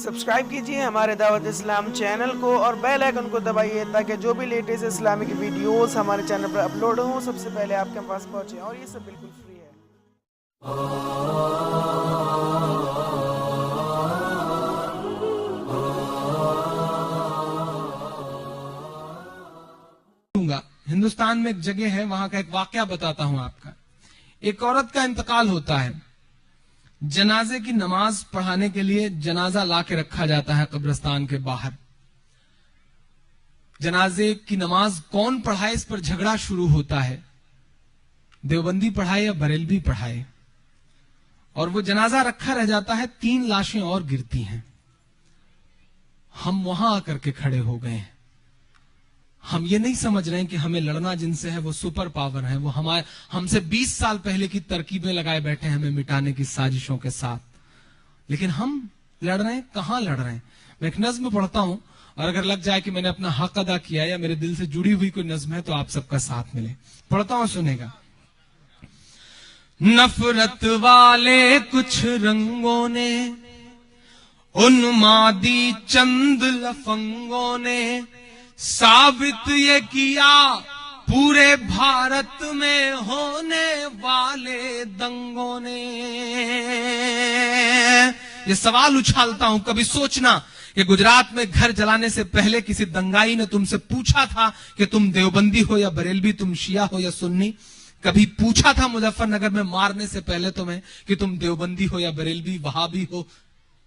Subscribe کیجئے ہمارے دعوت اسلام چینل کو اور بیل آئیکن کو دبائیے تاکہ جو بھی لیٹسٹ اسلامک ویڈیوز ہمارے چینل پر اپلوڈ ہوں سب سے پہلے آپ کے پاس پہنچیں، اور یہ سب بالکل فری ہے۔ ہندوستان میں ایک جگہ ہے، وہاں کا ایک واقعہ بتاتا ہوں آپ کا۔ ایک عورت کا انتقال ہوتا ہے، جنازے کی نماز پڑھانے کے لیے جنازہ لا کے رکھا جاتا ہے قبرستان کے باہر۔ جنازے کی نماز کون پڑھائے اس پر جھگڑا شروع ہوتا ہے، دیوبندی پڑھائے یا بریلوی پڑھائے، اور وہ جنازہ رکھا رہ جاتا ہے، 3 لاشیں اور گرتی ہیں۔ ہم وہاں آ کر کے کھڑے ہو گئے ہیں، ہم یہ نہیں سمجھ رہے ہیں کہ ہمیں لڑنا جن سے ہے وہ سپر پاور ہے، وہ ہم سے 20 سال پہلے کی ترکیبیں لگائے بیٹھے ہیں ہمیں مٹانے کی سازشوں کے ساتھ، لیکن ہم لڑ رہے ہیں، کہاں لڑ رہے ہیں؟ میں ایک نظم پڑھتا ہوں، اور اگر لگ جائے کہ میں نے اپنا حق ادا کیا یا میرے دل سے جڑی ہوئی کوئی نظم ہے تو آپ سب کا ساتھ ملے۔ پڑھتا ہوں، سنے گا۔ نفرت والے کچھ رنگوں نے، ان مادی چند لفنگوں نے، ثابت یہ کیا پورے بھارت میں ہونے والے دنگوں نے۔ یہ سوال اچھالتا ہوں، کبھی سوچنا کہ گجرات میں گھر جلانے سے پہلے کسی دنگائی نے تم سے پوچھا تھا کہ تم دیوبندی ہو یا بریلوی، تم شیعہ ہو یا سنی؟ کبھی پوچھا تھا مظفر نگر میں مارنے سے پہلے تمہیں کہ تم دیوبندی ہو یا بریلوی، وہابی ہو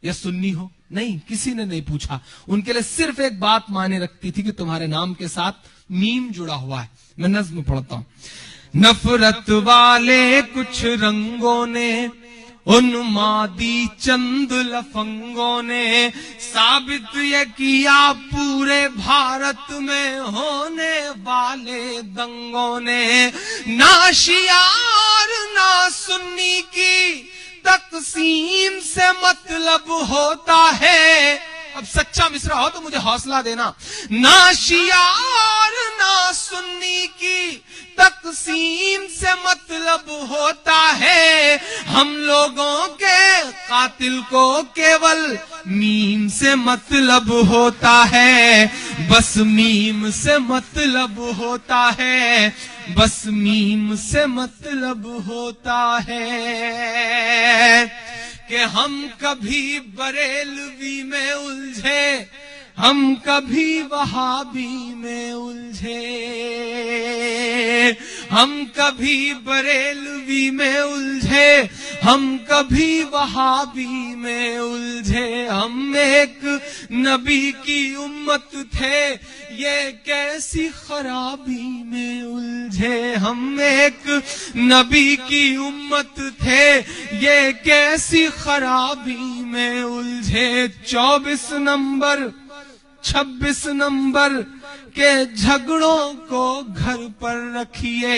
یا سنی ہو؟ نہیں، کسی نے نہیں پوچھا۔ ان کے لیے صرف ایک بات معنی رکھتی تھی کہ تمہارے نام کے ساتھ میم جڑا ہوا ہے۔ میں نظم پڑھتا ہوں۔ نفرت والے کچھ رنگوں نے، ان مادی چند لفنگوں نے، ثابت یہ کیا پورے بھارت میں ہونے والے دنگوں نے۔ نہ شیعہ اور نہ سنی کی تقسیم سے مطلب ہوتا ہے، اب سچا مصرع ہو تو مجھے حوصلہ دینا۔ نہ شیعہ اور نہ سنی کی تقسیم سے مطلب ہوتا ہے، ہم لوگوں کے قاتل کو کیول میم سے مطلب ہوتا ہے، بس میم سے مطلب ہوتا ہے، بس میم سے مطلب ہوتا ہے۔ کہ ہم کبھی بریلوی میں الجھے، ہم کبھی وہابی میں الجھے، ہم کبھی بریلوی میں الجھے، ہم کبھی وہابی میں الجھے، ہم ایک نبی کی امت تھے، یہ کیسی خرابی میں الجھے، ہم ایک نبی کی امت تھے، یہ کیسی خرابی میں الجھے۔ 24 نمبر 26 نمبر کے جھگڑوں کو گھر پر رکھیے،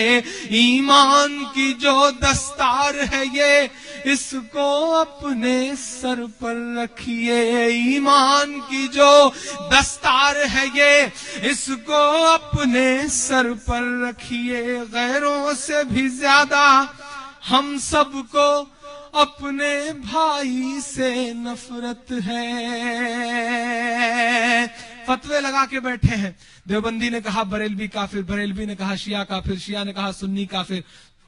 ایمان کی جو دستار ہے یہ اس کو اپنے سر پر رکھیے، ایمان کی جو دستار ہے یہ اس کو اپنے سر پر رکھیے۔ غیروں سے بھی زیادہ ہم سب کو اپنے بھائی سے نفرت ہے۔ فتوے لگا کے بیٹھے ہیں، دیوبندی نے کہا بریلوی کافر، بریلوی نے کہا شیعہ کافر، شیعہ نے کہا سنی کافر،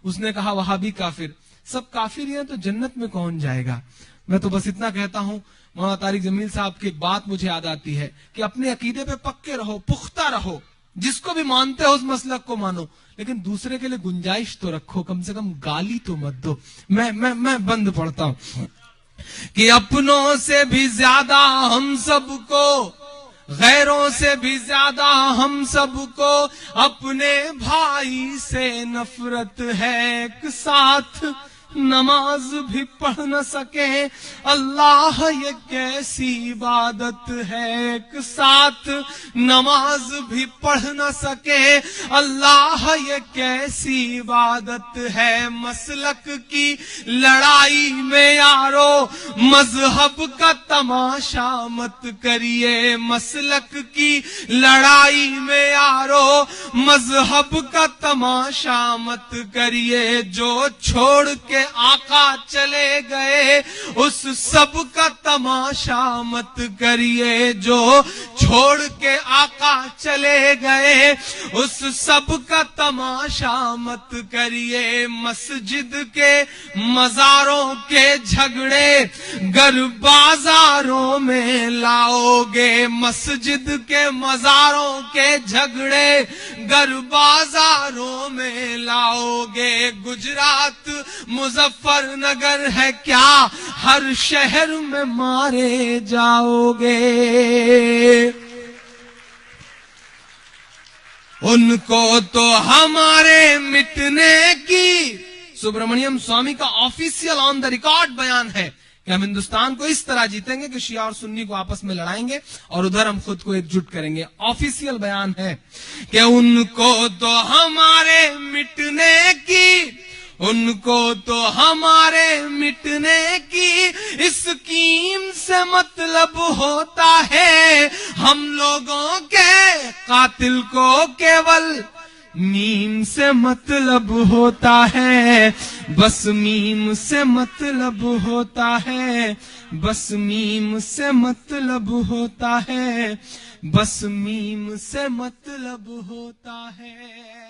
اس نے کہا وہابی کافر، سب کافر ہیں تو جنت میں کون جائے گا؟ میں تو بس اتنا کہتا ہوں، مولانا طارق جمیل صاحب کی ایک بات مجھے یاد آتی ہے کہ اپنے عقیدے پہ پکے رہو، پختہ رہو، جس کو بھی مانتے ہو اس مسلک کو مانو، لیکن دوسرے کے لیے گنجائش تو رکھو، کم سے کم گالی تو مت دو۔ میں بند پڑھتا ہوں کہ اپنوں سے بھی زیادہ ہم سب کو، غیروں سے بھی زیادہ ہم سب کو اپنے بھائی سے نفرت ہے۔ ایک ساتھ نماز بھی پڑھ نہ سکے اللہ یہ کیسی عبادت ہے، ایک ساتھ نماز بھی پڑھ نہ سکے اللہ یہ کیسی عبادت ہے۔ مسلک کی لڑائی میں یارو مذہب کا تماشا مت کریے، مسلک کی لڑائی میں یارو مذہب کا تماشا مت کریے، جو چھوڑ کے آقا چلے گئے اس سب کا تماشا مت کریے، جو چھوڑ کے آقا چلے گئے اس سب کا تماشا مت کریے، مسجد کے مزاروں کے جھگڑے گر بازاروں میں لاؤ گے، مسجد کے مزاروں کے جھگڑے گر بازاروں میں لاؤ گے، گجرات مظفر نگر ہے کیا ہر شہر میں مارے جاؤ گے، ان کو تو ہمارے مٹنے کی۔ سبرمنیم سوامی کا آفیشیل آن دا ریکارڈ بیان ہے کہ ہم ہندوستان کو اس طرح جیتیں گے کہ شیعہ اور سنی کو آپس میں لڑائیں گے اور ادھر ہم خود کو ایک جٹ کریں گے۔ آفیشیل بیان ہے کہ ان کو تو ہمارے مٹنے کی، ان کو تو ہمارے مٹنے کی اسکیم سے مطلب ہوتا ہے، ہم لوگوں کے قاتل کو کیول میم سے مطلب ہوتا ہے، بس میم سے مطلب ہوتا ہے، بس میم سے مطلب ہوتا ہے، بس میم سے مطلب ہوتا ہے۔